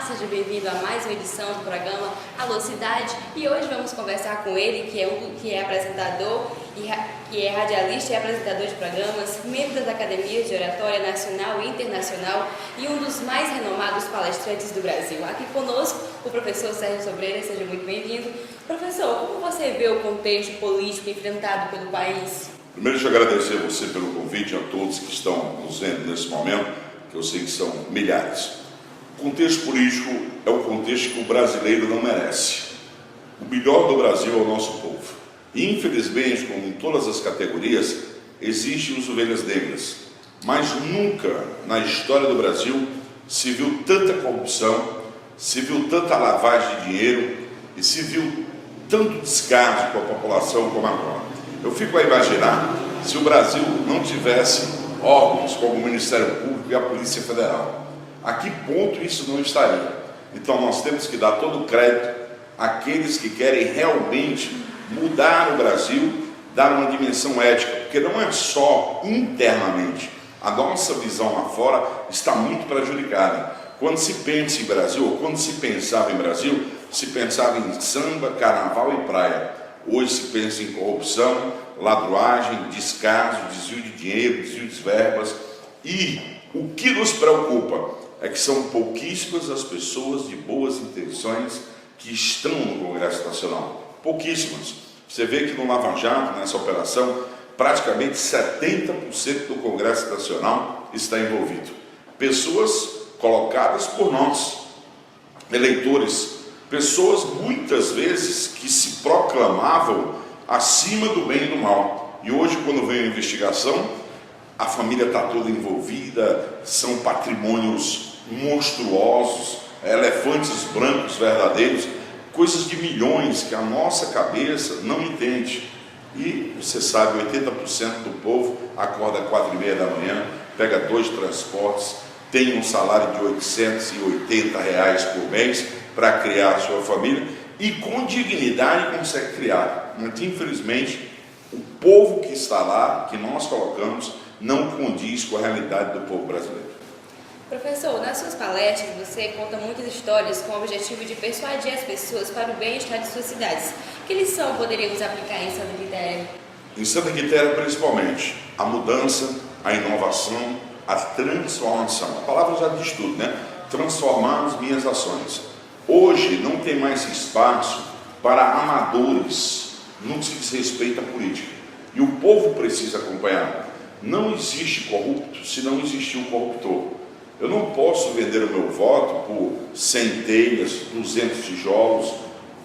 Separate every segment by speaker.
Speaker 1: seja bem-vindo a mais uma edição do programa Alô Cidade. E hoje vamos conversar com ele, que é apresentador, que é radialista e apresentador de programas, membro das academias de oratória nacional e internacional e um dos mais renomados palestrantes do Brasil. Aqui conosco o professor Sérgio Sobreira, seja muito bem-vindo. Professor, como você vê o contexto político enfrentado pelo país?
Speaker 2: Primeiro, deixa eu agradecer a você pelo convite, a todos que estão nos vendo nesse momento, que eu sei que são milhares. O contexto político é o contexto que o brasileiro não merece. O melhor do Brasil é o nosso povo. E, infelizmente, como em todas as categorias, existem as ovelhas negras. Mas nunca na história do Brasil se viu tanta corrupção, se viu tanta lavagem de dinheiro e se viu tanto descaso com a população como agora. Eu fico a imaginar se o Brasil não tivesse órgãos como o Ministério Público e a Polícia Federal. A que ponto isso não estaria? Então nós temos que dar todo o crédito àqueles que querem realmente mudar o Brasil, dar uma dimensão ética, porque não é só internamente. A nossa visão lá fora está muito prejudicada. Quando se pensa em Brasil, ou quando se pensava em Brasil, se pensava em samba, carnaval e praia. Hoje se pensa em corrupção, ladruagem, descaso, desvio de dinheiro, desvio de verbas. E o que nos preocupa é que são pouquíssimas as pessoas de boas intenções que estão no Congresso Nacional. Pouquíssimas. Você vê que no Lava Jato, nessa operação, praticamente 70% do Congresso Nacional está envolvido. Pessoas colocadas por nós, eleitores, pessoas muitas vezes que se proclamavam acima do bem e do mal. E hoje, quando vem a investigação, a família está toda envolvida, são patrimônios monstruosos, elefantes brancos verdadeiros, coisas de milhões que a nossa cabeça não entende. E você sabe, 80% do povo acorda às 4h30 da manhã, pega 2 transportes, tem um salário de R$880 por mês para criar a sua família e com dignidade consegue criar. Mas infelizmente o povo que está lá, que nós colocamos, não condiz com a realidade do povo brasileiro.
Speaker 1: Professor, nas suas palestras você conta muitas histórias com o objetivo de persuadir as pessoas para o bem-estar de suas cidades. Que lição poderíamos aplicar em Santa Quitéria?
Speaker 2: Em Santa Quitéria, principalmente, a mudança, a inovação, a transformação. A palavra já diz tudo, né? Transformar as minhas ações. Hoje não tem mais espaço para amadores no que se diz respeito à política. E o povo precisa acompanhar. Não existe corrupto se não existir um corruptor. Eu não posso vender o meu voto por centelhas, 200 tijolos,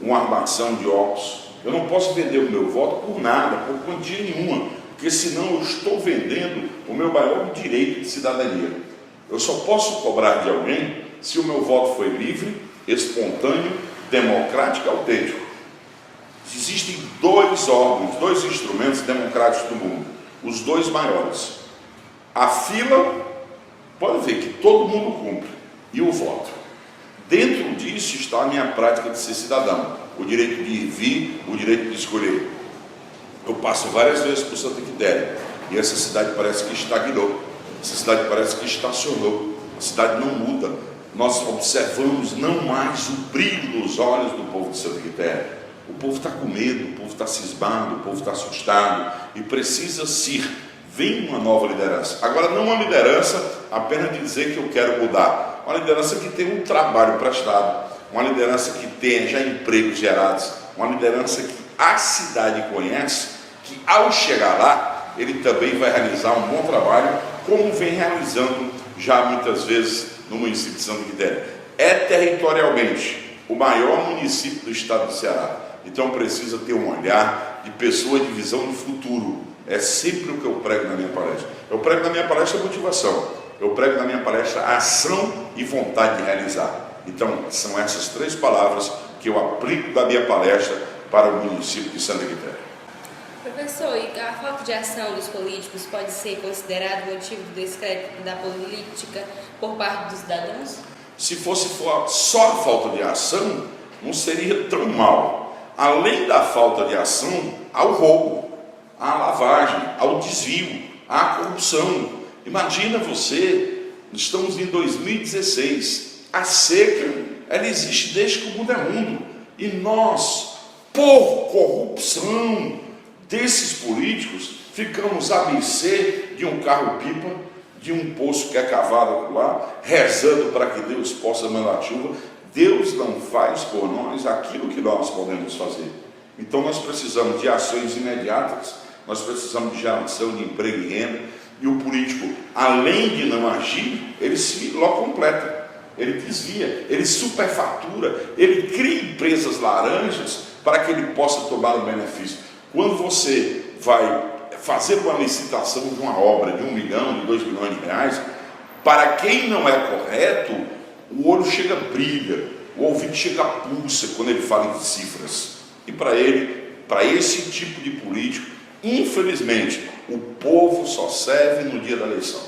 Speaker 2: uma armação de óculos. Eu não posso vender o meu voto por nada, por quantia nenhuma, porque senão eu estou vendendo o meu maior direito de cidadania. Eu só posso cobrar de alguém se o meu voto foi livre, espontâneo, democrático e autêntico. Existem 2 órgãos, 2 instrumentos democráticos do mundo, os 2 maiores. A fila, pode ver que todo mundo cumpre, e o voto. Dentro disso está a minha prática de ser cidadão, o direito de ir e vir, o direito de escolher. Eu passo várias vezes por Santa Quitéria, e essa cidade parece que estagnou, essa cidade parece que estacionou, a cidade não muda. Nós observamos não mais o brilho nos olhos do povo de Santa Quitéria. O povo está com medo, o povo está cismado, o povo está assustado, e precisa se vem uma nova liderança. Agora, não uma liderança apenas de dizer que eu quero mudar, uma liderança que tenha um trabalho prestado, uma liderança que tenha já empregos gerados, uma liderança que a cidade conhece, que ao chegar lá, ele também vai realizar um bom trabalho, como vem realizando já muitas vezes no município de Santa Quitéria. É territorialmente o maior município do estado do Ceará, então precisa ter um olhar de pessoa de visão do futuro. É sempre o que eu prego na minha palestra. Eu prego na minha palestra motivação, eu prego na minha palestra ação e vontade de realizar. Então são essas 3 palavras que eu aplico da minha palestra para o município de Santa Quitéria.
Speaker 1: Professor, e a falta de ação dos políticos pode ser considerado motivo do descrédito da política por parte dos cidadãos?
Speaker 2: Se fosse só a falta de ação, não seria tão mal. Além da falta de ação, há o roubo, há a lavagem, há o desvio, há a corrupção. Imagina você, estamos em 2016, a seca ela existe desde que o mundo é mundo. E nós, por corrupção desses políticos, ficamos à mercê de um carro-pipa, de um poço que é cavado lá, rezando para que Deus possa mandar chuva. Deus não faz por nós aquilo que nós podemos fazer. Então nós precisamos de ações imediatas, nós precisamos de geração de emprego e renda, e o político, além de não agir, ele se locompleta, ele desvia, ele superfatura, ele cria empresas laranjas para que ele possa tomar o benefício. Quando você vai fazer uma licitação de uma obra de 1 milhão, de 2 milhões de reais, para quem não é correto, o olho chega brilha, o ouvido chega pulsa quando ele fala em cifras. E para ele, para esse tipo de político, infelizmente, o povo só serve no dia da eleição.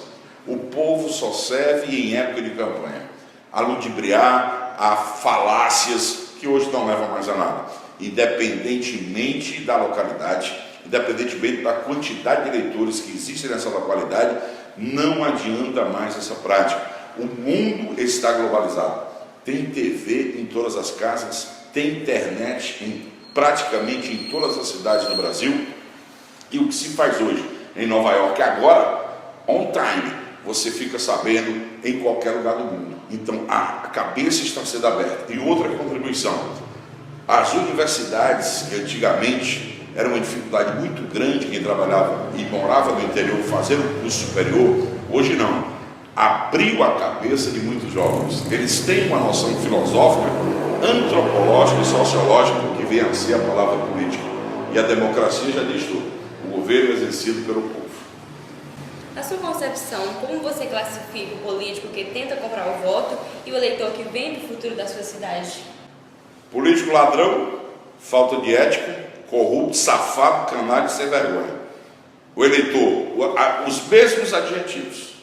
Speaker 2: O povo só serve em época de campanha, a ludibriar, a falácias que hoje não levam mais a nada. Independentemente da localidade, independentemente da quantidade de eleitores que existem nessa localidade, não adianta mais essa prática. O mundo está globalizado. Tem TV em todas as casas, tem internet em praticamente em todas as cidades do Brasil. E o que se faz hoje em Nova York agora, on time, você fica sabendo em qualquer lugar do mundo. Então a cabeça está sendo aberta. E outra contribuição, as universidades que antigamente era uma dificuldade muito grande quem trabalhava e morava no interior fazer um curso superior, hoje não. Abriu a cabeça de muitos jovens. Eles têm uma noção filosófica, antropológica e sociológica que vem a ser a palavra política. E a democracia já diz tudo. O governo é exercido pelo povo.
Speaker 1: Na sua concepção, como você classifica o político que tenta comprar o voto e o eleitor que vende o futuro da sua cidade?
Speaker 2: Político ladrão, falta de ética, corrupto, safado, canalha e sem vergonha. O eleitor, os mesmos adjetivos,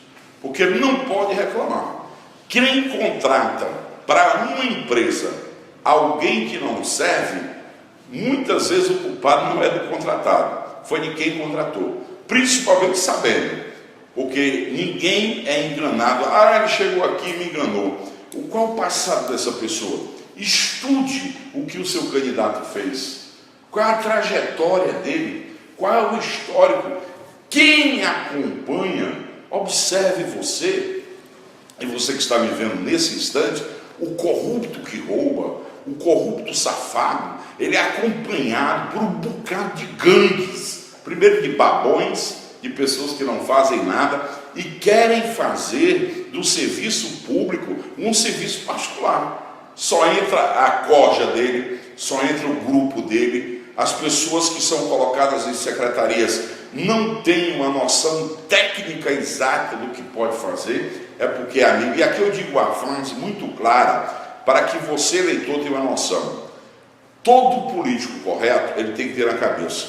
Speaker 2: porque ele não pode reclamar. Quem contrata para uma empresa alguém que não serve, muitas vezes o culpado não é do contratado, foi de quem contratou, principalmente sabendo, porque ninguém é enganado. Ele chegou aqui e me enganou. Qual o passado dessa pessoa? Estude o que o seu candidato fez, qual é a trajetória dele, qual é o histórico. Quem acompanha, observe você, e você que está me vendo nesse instante, o corrupto que rouba, o corrupto safado, ele é acompanhado por um bocado de gangues, primeiro de babões, de pessoas que não fazem nada e querem fazer do serviço público um serviço particular. Só entra a corja dele, só entra o grupo dele, as pessoas que são colocadas em secretarias não têm uma noção técnica exata do que pode fazer, é porque é amigo. E aqui eu digo uma frase muito clara, para que você, eleitor, tenha uma noção. Todo político correto, ele tem que ter na cabeça: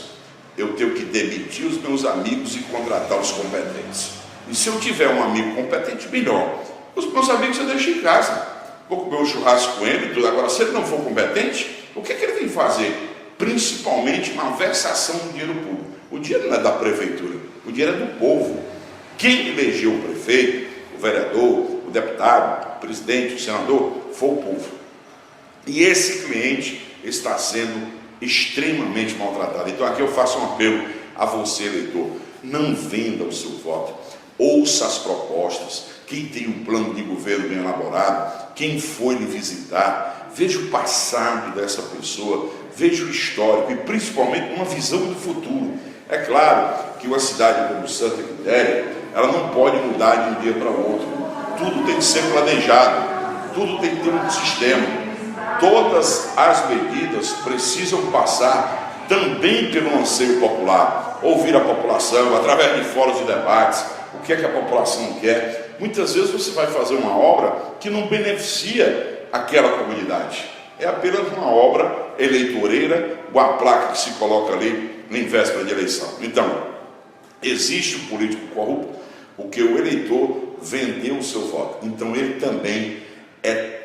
Speaker 2: eu tenho que demitir os meus amigos e contratar os competentes. E se eu tiver um amigo competente, melhor. Os meus amigos eu deixo em casa, vou comer um churrasco com ele e tudo. Agora, se ele não for competente, o que é que ele tem que fazer? Principalmente uma versação do dinheiro público. O dinheiro não é da prefeitura, o dinheiro é do povo. Quem elegeu o prefeito, o vereador, o deputado, o presidente, o senador, foi o povo. E esse cliente está sendo extremamente maltratado. Então aqui eu faço um apelo a você, eleitor: não venda o seu voto, ouça as propostas, quem tem um plano de governo bem elaborado, quem foi lhe visitar, veja o passado dessa pessoa, veja o histórico e principalmente uma visão do futuro. É claro que uma cidade como Santa Quitéria, ela não pode mudar de um dia para o outro, tudo tem que ser planejado, tudo tem que ter um sistema. Todas as medidas precisam passar também pelo anseio popular, ouvir a população através de fóruns de debates, o que é que a população quer. Muitas vezes você vai fazer uma obra que não beneficia aquela comunidade, é apenas uma obra eleitoreira, ou a placa que se coloca ali em véspera de eleição. Então, existe um político corrupto porque o eleitor vendeu o seu voto, então ele também é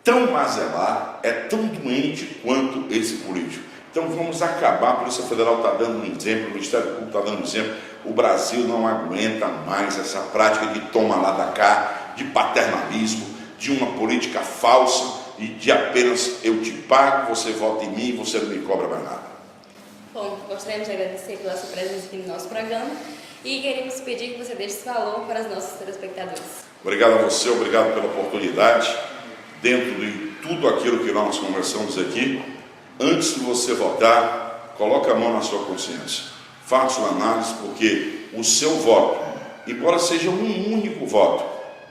Speaker 2: tão mazelar, é tão doente quanto esse político. Então vamos acabar. A Polícia Federal está dando um exemplo, o Ministério Público está dando um exemplo. O Brasil não aguenta mais essa prática de toma lá da cá, de paternalismo, de uma política falsa e de apenas eu te pago, você vota em mim e você não me cobra mais nada.
Speaker 1: Bom, gostaríamos de agradecer pela sua presença aqui no nosso programa e queremos pedir que você deixe esse valor para os nossos telespectadores.
Speaker 2: Obrigado a você, obrigado pela oportunidade. Dentro de tudo aquilo que nós conversamos aqui, antes de você votar, coloque a mão na sua consciência. Faça uma análise, porque o seu voto, embora seja um único voto,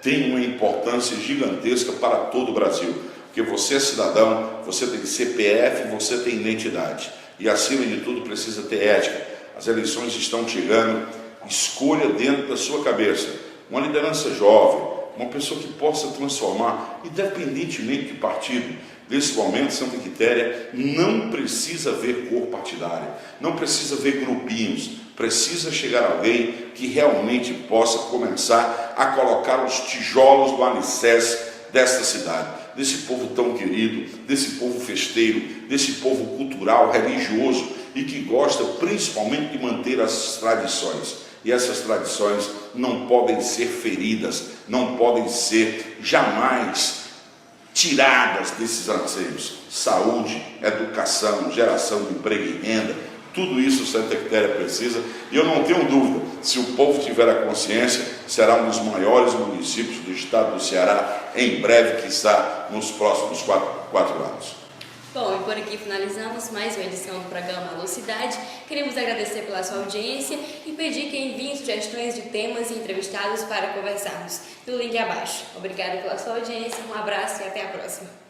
Speaker 2: tem uma importância gigantesca para todo o Brasil. Porque você é cidadão, você tem CPF, você tem identidade. E acima de tudo precisa ter ética. As eleições estão chegando, escolha dentro da sua cabeça uma liderança jovem, uma pessoa que possa transformar, independentemente de partido. Nesse momento, Santa Quitéria não precisa ver cor partidária, não precisa ver grupinhos, precisa chegar alguém que realmente possa começar a colocar os tijolos do alicerce desta cidade, desse povo tão querido, desse povo festeiro, desse povo cultural, religioso e que gosta principalmente de manter as tradições. E essas tradições não podem ser feridas, não podem ser jamais tiradas desses anseios. Saúde, educação, geração de emprego e renda, tudo isso Santa Quitéria precisa. E eu não tenho dúvida, se o povo tiver a consciência, será um dos maiores municípios do estado do Ceará, em breve, quiçá, nos próximos quatro anos.
Speaker 1: Bom, e por aqui finalizamos mais uma edição do programa Alô Cidade. Queremos agradecer pela sua audiência e pedir que enviem sugestões de temas e entrevistados para conversarmos no link abaixo. Obrigada pela sua audiência, um abraço e até a próxima.